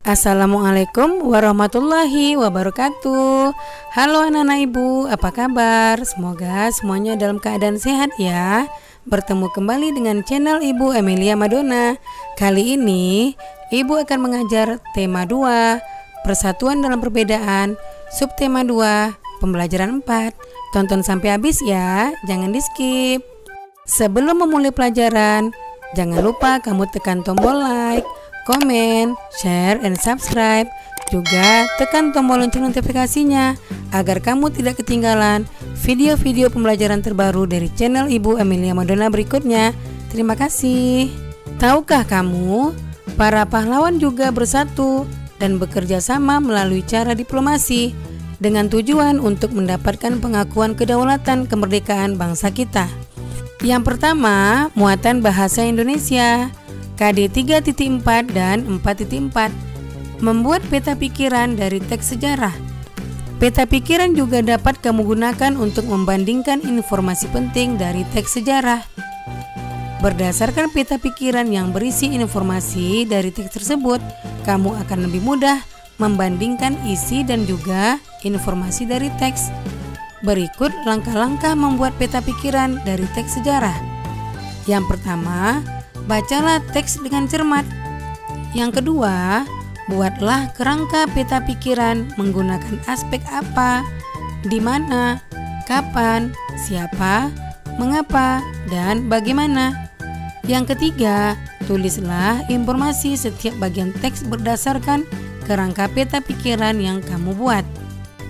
Assalamualaikum warahmatullahi wabarakatuh. Halo anak-anak ibu, apa kabar? Semoga semuanya dalam keadaan sehat ya. Bertemu kembali dengan channel Ibu Amelia Madonna. Kali ini Ibu akan mengajar tema 2, Persatuan dalam Perbedaan, subtema 2, pembelajaran 4. Tonton sampai habis ya, jangan di skip. Sebelum memulai pelajaran, jangan lupa kamu tekan tombol like, komen, share, and subscribe. Juga tekan tombol lonceng notifikasinya agar kamu tidak ketinggalan video-video pembelajaran terbaru dari channel Ibu Amelia Madonna berikutnya. Terima kasih. Tahukah kamu, para pahlawan juga bersatu dan bekerja sama melalui cara diplomasi dengan tujuan untuk mendapatkan pengakuan kedaulatan kemerdekaan bangsa kita. Yang pertama, muatan bahasa Indonesia. KD 3.4 dan 4.4 membuat peta pikiran dari teks sejarah. Peta pikiran juga dapat kamu gunakan untuk membandingkan informasi penting dari teks sejarah. Berdasarkan peta pikiran yang berisi informasi dari teks tersebut, kamu akan lebih mudah membandingkan isi dan juga informasi dari teks. Berikut langkah-langkah membuat peta pikiran dari teks sejarah. Yang pertama, bacalah teks dengan cermat. Yang kedua, buatlah kerangka peta pikiran menggunakan aspek apa, di mana, kapan, siapa, mengapa, dan bagaimana. Yang ketiga, tulislah informasi setiap bagian teks berdasarkan kerangka peta pikiran yang kamu buat.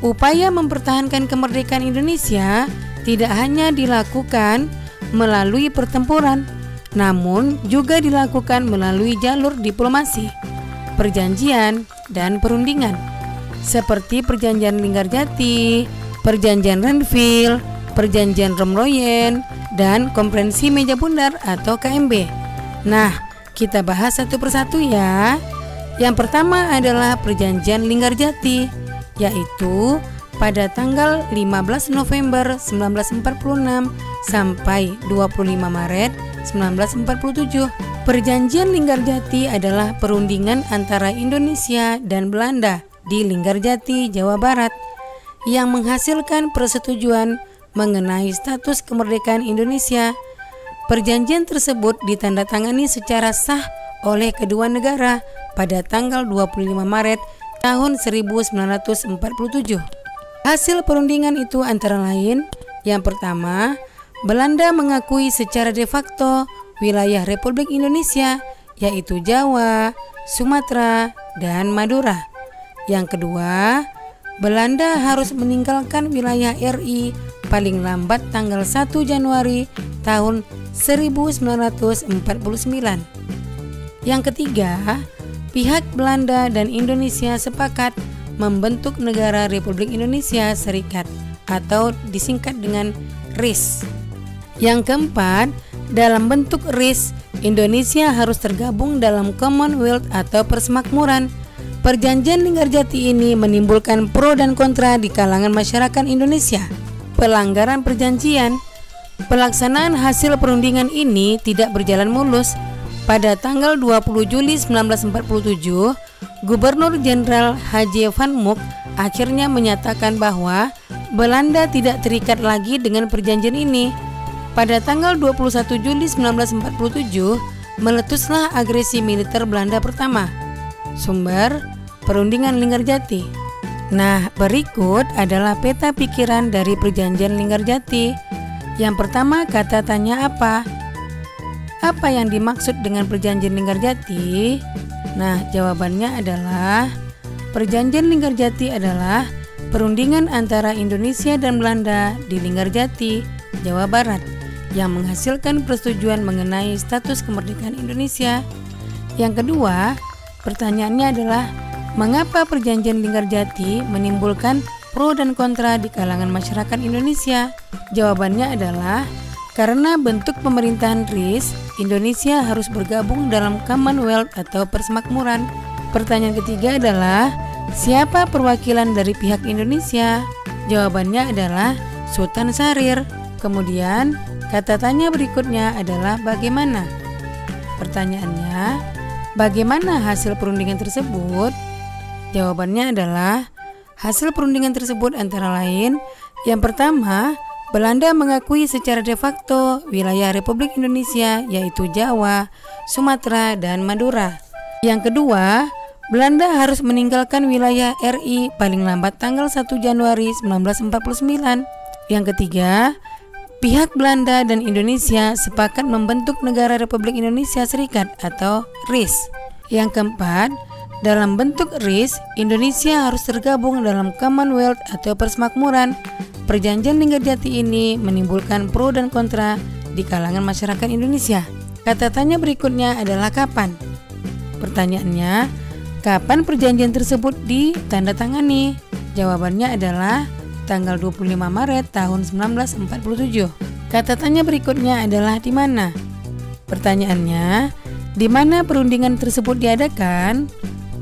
Upaya mempertahankan kemerdekaan Indonesia tidak hanya dilakukan melalui pertempuran, namun juga dilakukan melalui jalur diplomasi, perjanjian, dan perundingan, seperti Perjanjian Linggarjati, Perjanjian Renville, Perjanjian Romroyen, dan Konferensi Meja Bundar atau KMB. Nah, kita bahas satu persatu ya. Yang pertama adalah Perjanjian Linggarjati, yaitu pada tanggal 15 November 1946 sampai 25 Maret 1947. Perjanjian Linggarjati adalah perundingan antara Indonesia dan Belanda di Linggarjati, Jawa Barat, yang menghasilkan persetujuan mengenai status kemerdekaan Indonesia. Perjanjian tersebut ditandatangani secara sah oleh kedua negara pada tanggal 25 Maret tahun 1947. Hasil perundingan itu antara lain, yang pertama, Belanda mengakui secara de facto wilayah Republik Indonesia, yaitu Jawa, Sumatera, dan Madura. Yang kedua, Belanda harus meninggalkan wilayah RI paling lambat tanggal 1 Januari tahun 1949. Yang ketiga, pihak Belanda dan Indonesia sepakat membentuk negara Republik Indonesia Serikat atau disingkat dengan RIS. Yang keempat, dalam bentuk RIS, Indonesia harus tergabung dalam Commonwealth atau persemakmuran. Perjanjian Linggarjati ini menimbulkan pro dan kontra di kalangan masyarakat Indonesia. Pelanggaran perjanjian. Pelaksanaan hasil perundingan ini tidak berjalan mulus. Pada tanggal 20 Juli 1947, Gubernur Jenderal H.J. Van Mook akhirnya menyatakan bahwa Belanda tidak terikat lagi dengan perjanjian ini. Pada tanggal 21 Juli 1947, meletuslah agresi militer Belanda pertama. Sumber Perundingan Linggarjati. Nah, berikut adalah peta pikiran dari Perjanjian Linggarjati. Yang pertama, kata tanya apa? Apa yang dimaksud dengan Perjanjian Linggarjati? Nah, jawabannya adalah Perjanjian Linggarjati adalah perundingan antara Indonesia dan Belanda di Linggarjati, Jawa Barat, yang menghasilkan persetujuan mengenai status kemerdekaan Indonesia. Yang kedua, pertanyaannya adalah mengapa Perjanjian Linggarjati menimbulkan pro dan kontra di kalangan masyarakat Indonesia? Jawabannya adalah karena bentuk pemerintahan RIS, Indonesia harus bergabung dalam Commonwealth atau persemakmuran. Pertanyaan ketiga adalah siapa perwakilan dari pihak Indonesia? Jawabannya adalah Sultan Syahrir. Kemudian kata tanya berikutnya adalah bagaimana? Pertanyaannya, Bagaimana hasil perundingan tersebut? Jawabannya adalah hasil perundingan tersebut antara lain, yang pertama, Belanda mengakui secara de facto wilayah Republik Indonesia yaitu Jawa, Sumatera, dan Madura. Yang kedua, Belanda harus meninggalkan wilayah RI paling lambat tanggal 1 Januari 1949. Yang ketiga, pihak Belanda dan Indonesia sepakat membentuk Negara Republik Indonesia Serikat atau RIS. Yang keempat, dalam bentuk RIS, Indonesia harus tergabung dalam Commonwealth atau Persemakmuran. Perjanjian Linggarjati ini menimbulkan pro dan kontra di kalangan masyarakat Indonesia. Kata tanya berikutnya adalah kapan? Pertanyaannya, kapan perjanjian tersebut ditandatangani? Jawabannya adalah tanggal 25 Maret tahun 1947. Kata tanya berikutnya adalah di mana? Pertanyaannya, di mana perundingan tersebut diadakan?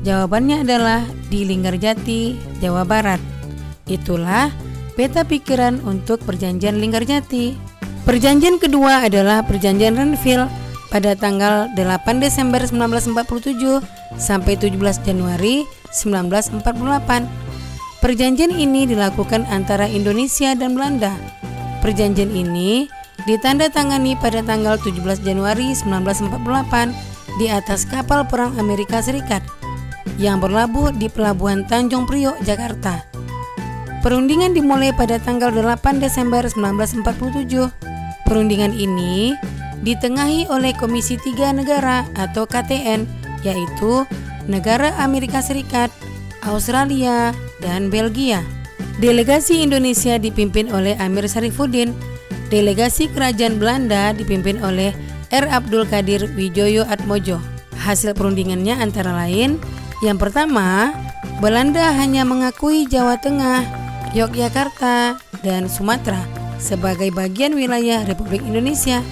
Jawabannya adalah di Linggarjati, Jawa Barat. Itulah peta pikiran untuk Perjanjian Linggarjati. Perjanjian kedua adalah Perjanjian Renville pada tanggal 8 Desember 1947 sampai 17 Januari 1948. Perjanjian ini dilakukan antara Indonesia dan Belanda. Perjanjian ini ditandatangani pada tanggal 17 Januari 1948 di atas kapal perang Amerika Serikat yang berlabuh di Pelabuhan Tanjung Priok, Jakarta. Perundingan dimulai pada tanggal 8 Desember 1947. Perundingan ini ditengahi oleh Komisi 3 Negara atau KTN, yaitu negara Amerika Serikat, Australia, dan Belgia. Delegasi Indonesia dipimpin oleh Amir Syarifuddin. Delegasi Kerajaan Belanda dipimpin oleh R. Abdul Qadir Wijoyo Atmojo. Hasil perundingannya antara lain, yang pertama, Belanda hanya mengakui Jawa Tengah, Yogyakarta, dan Sumatera sebagai bagian wilayah Republik Indonesia.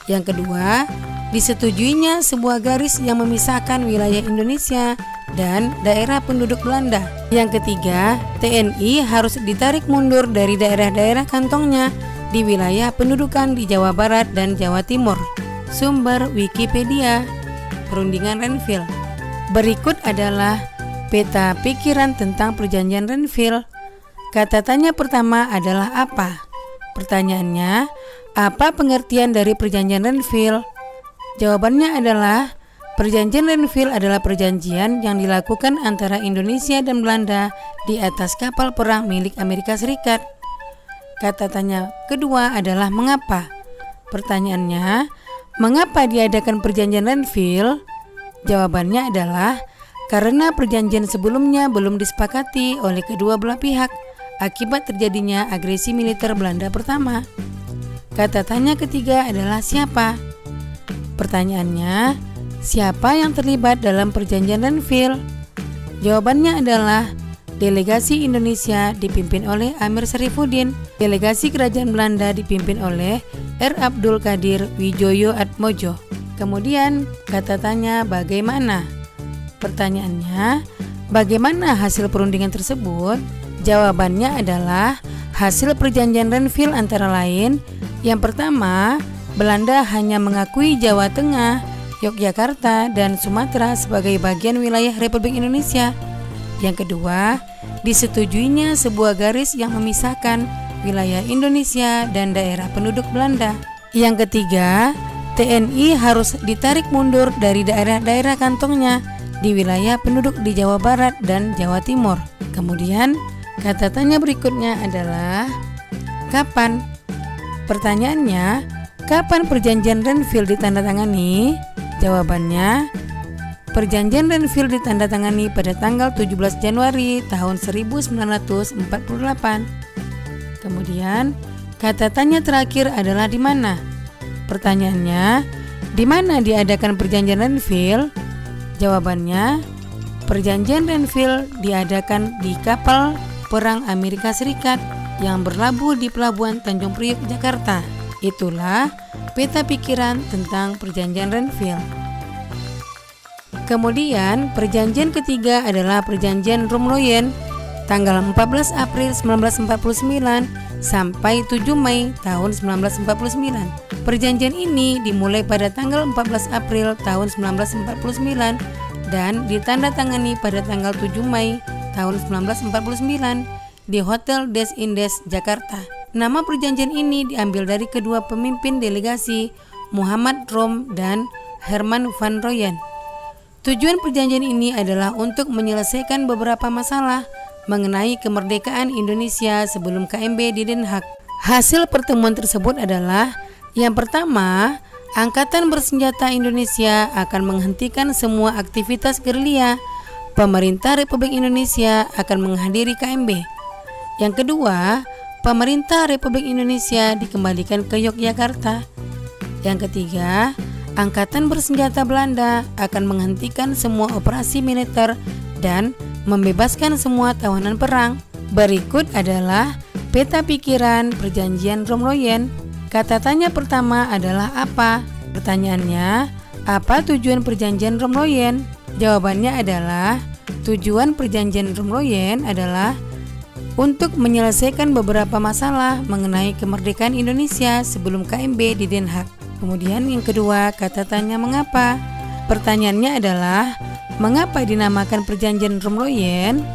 Yang kedua, disetujuinya sebuah garis yang memisahkan wilayah Indonesia dan daerah penduduk Belanda. Yang ketiga, TNI harus ditarik mundur dari daerah-daerah kantongnya di wilayah pendudukan di Jawa Barat dan Jawa Timur. Sumber Wikipedia, Perundingan Renville. Berikut adalah peta pikiran tentang Perjanjian Renville. Kata tanya pertama adalah apa? Pertanyaannya, apa pengertian dari Perjanjian Renville? Jawabannya adalah Perjanjian Renville adalah perjanjian yang dilakukan antara Indonesia dan Belanda di atas kapal perang milik Amerika Serikat. Kata tanya kedua adalah mengapa? Pertanyaannya, mengapa diadakan Perjanjian Renville? Jawabannya adalah karena perjanjian sebelumnya belum disepakati oleh kedua belah pihak akibat terjadinya agresi militer Belanda pertama. Kata tanya ketiga adalah siapa? Pertanyaannya, siapa yang terlibat dalam Perjanjian Renville? Jawabannya adalah delegasi Indonesia dipimpin oleh Amir Syarifuddin. Delegasi Kerajaan Belanda dipimpin oleh R. Abdul Qadir Wijoyo Atmojo. Kemudian kata tanya bagaimana? Pertanyaannya, bagaimana hasil perundingan tersebut? Jawabannya adalah hasil Perjanjian Renville antara lain, yang pertama, Belanda hanya mengakui Jawa Tengah, Yogyakarta, dan Sumatera sebagai bagian wilayah Republik Indonesia. Yang kedua, disetujuinya sebuah garis yang memisahkan wilayah Indonesia dan daerah penduduk Belanda. Yang ketiga, TNI harus ditarik mundur dari daerah-daerah kantongnya di wilayah penduduk di Jawa Barat dan Jawa Timur. Kemudian, kata tanya berikutnya adalah kapan? Pertanyaannya, kapan Perjanjian Renville ditandatangani? Jawabannya, Perjanjian Renville ditandatangani pada tanggal 17 Januari tahun 1948. Kemudian, kata tanya terakhir adalah di mana? Pertanyaannya, di mana diadakan Perjanjian Renville? Jawabannya, Perjanjian Renville diadakan di kapal perang Amerika Serikat yang berlabuh di Pelabuhan Tanjung Priok, Jakarta. Itulah peta pikiran tentang Perjanjian Renville. Kemudian perjanjian ketiga adalah Perjanjian Rumloyen tanggal 14 April 1949 sampai 7 Mei tahun 1949. Perjanjian ini dimulai pada tanggal 14 April tahun 1949 dan ditandatangani pada tanggal 7 Mei tahun 1949 di Hotel Des Indes, Jakarta. Nama perjanjian ini diambil dari kedua pemimpin delegasi, Muhammad Rom dan Herman van Rooyen. Tujuan perjanjian ini adalah untuk menyelesaikan beberapa masalah mengenai kemerdekaan Indonesia sebelum KMB di Den Haag. Hasil pertemuan tersebut adalah yang pertama, Angkatan Bersenjata Indonesia akan menghentikan semua aktivitas gerilya. Pemerintah Republik Indonesia akan menghadiri KMB. Yang kedua, pemerintah Republik Indonesia dikembalikan ke Yogyakarta. Yang ketiga, Angkatan Bersenjata Belanda akan menghentikan semua operasi militer dan membebaskan semua tawanan perang. Berikut adalah peta pikiran Perjanjian Rom-Rooyen. Kata tanya pertama adalah apa? Pertanyaannya, apa tujuan Perjanjian Rom-Rooyen? Jawabannya adalah, tujuan Perjanjian Rom-Rooyen adalah untuk menyelesaikan beberapa masalah mengenai kemerdekaan Indonesia sebelum KMB di Den Haag. Kemudian yang kedua, kata tanya mengapa? Pertanyaannya adalah, mengapa dinamakan Perjanjian Rom-Rooyen?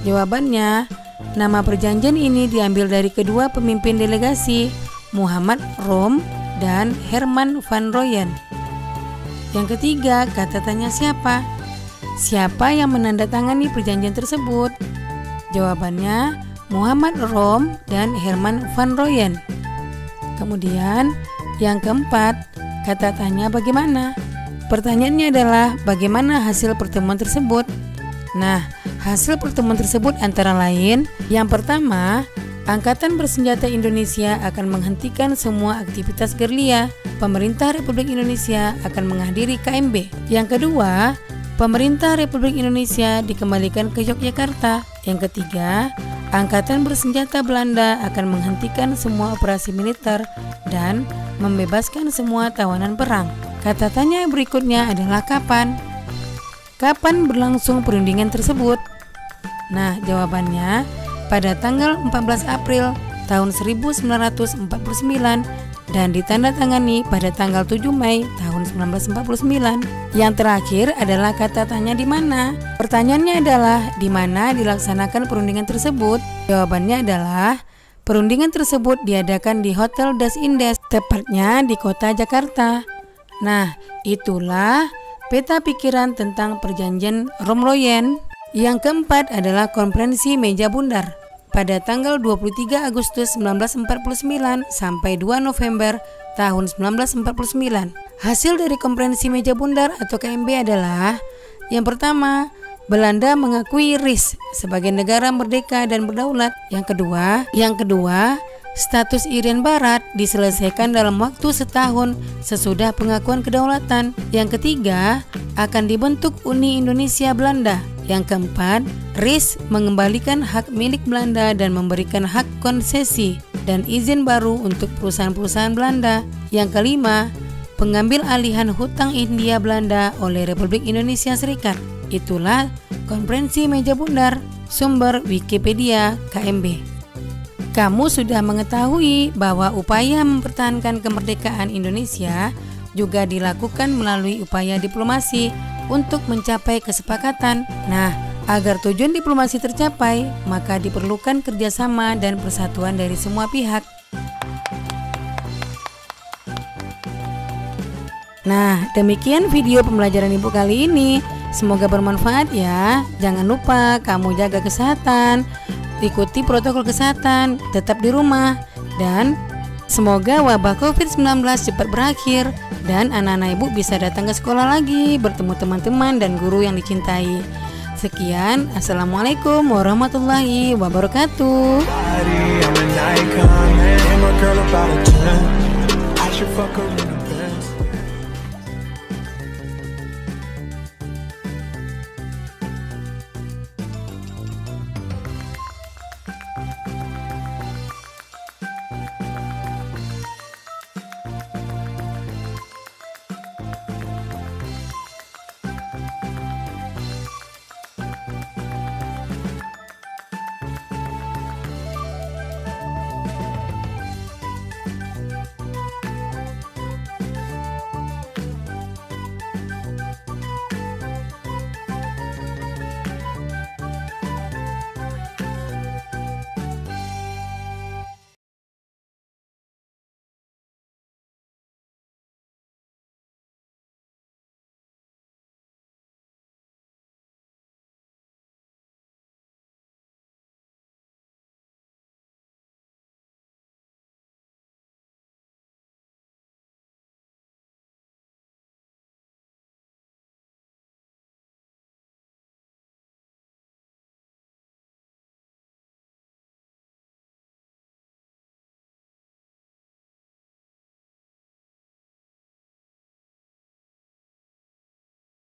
Jawabannya, nama perjanjian ini diambil dari kedua pemimpin delegasi, Muhammad Rom dan Herman van Rooyen. Yang ketiga, kata tanya siapa? Siapa yang menandatangani perjanjian tersebut? Jawabannya, Muhammad Rom dan Herman van Rooyen. Kemudian yang keempat, kata tanya bagaimana? Pertanyaannya adalah bagaimana hasil pertemuan tersebut? Nah, hasil pertemuan tersebut antara lain, yang pertama, Angkatan Bersenjata Indonesia akan menghentikan semua aktivitas gerilya. Pemerintah Republik Indonesia akan menghadiri KMB. Yang kedua, pemerintah Republik Indonesia dikembalikan ke Yogyakarta. Yang ketiga, Angkatan Bersenjata Belanda akan menghentikan semua operasi militer dan membebaskan semua tawanan perang. Kata tanya berikutnya adalah kapan? Kapan berlangsung perundingan tersebut? Nah, jawabannya pada tanggal 14 April tahun 1949 dan ditandatangani pada tanggal 7 Mei tahun 1949. Yang terakhir adalah kata tanya di mana. Pertanyaannya adalah di mana dilaksanakan perundingan tersebut. Jawabannya adalah perundingan tersebut diadakan di Hotel Des Indes, tepatnya di kota Jakarta. Nah, itulah peta pikiran tentang Perjanjian Rom-Rooyen. Yang keempat adalah Konferensi Meja Bundar pada tanggal 23 Agustus 1949 sampai 2 November tahun 1949. Hasil dari Konferensi Meja Bundar atau KMB adalah yang pertama, Belanda mengakui RIS sebagai negara merdeka dan berdaulat. Yang kedua, status Irian Barat diselesaikan dalam waktu setahun sesudah pengakuan kedaulatan. Yang ketiga, akan dibentuk Uni Indonesia Belanda. Yang keempat, RIS mengembalikan hak milik Belanda dan memberikan hak konsesi dan izin baru untuk perusahaan-perusahaan Belanda. Yang kelima, pengambil alihan hutang Hindia Belanda oleh Republik Indonesia Serikat. Itulah Konferensi Meja Bundar, sumber Wikipedia KMB. Kamu sudah mengetahui bahwa upaya mempertahankan kemerdekaan Indonesia juga dilakukan melalui upaya diplomasi untuk mencapai kesepakatan. Nah, agar tujuan diplomasi tercapai, maka diperlukan kerjasama dan persatuan dari semua pihak. Nah, demikian video pembelajaran Ibu kali ini. Semoga bermanfaat ya. Jangan lupa kamu jaga kesehatan, ikuti protokol kesehatan, tetap di rumah, dan semoga wabah COVID-19 cepat berakhir dan anak-anak Ibu bisa datang ke sekolah lagi, bertemu teman-teman dan guru yang dicintai. Sekian, Assalamualaikum warahmatullahi wabarakatuh.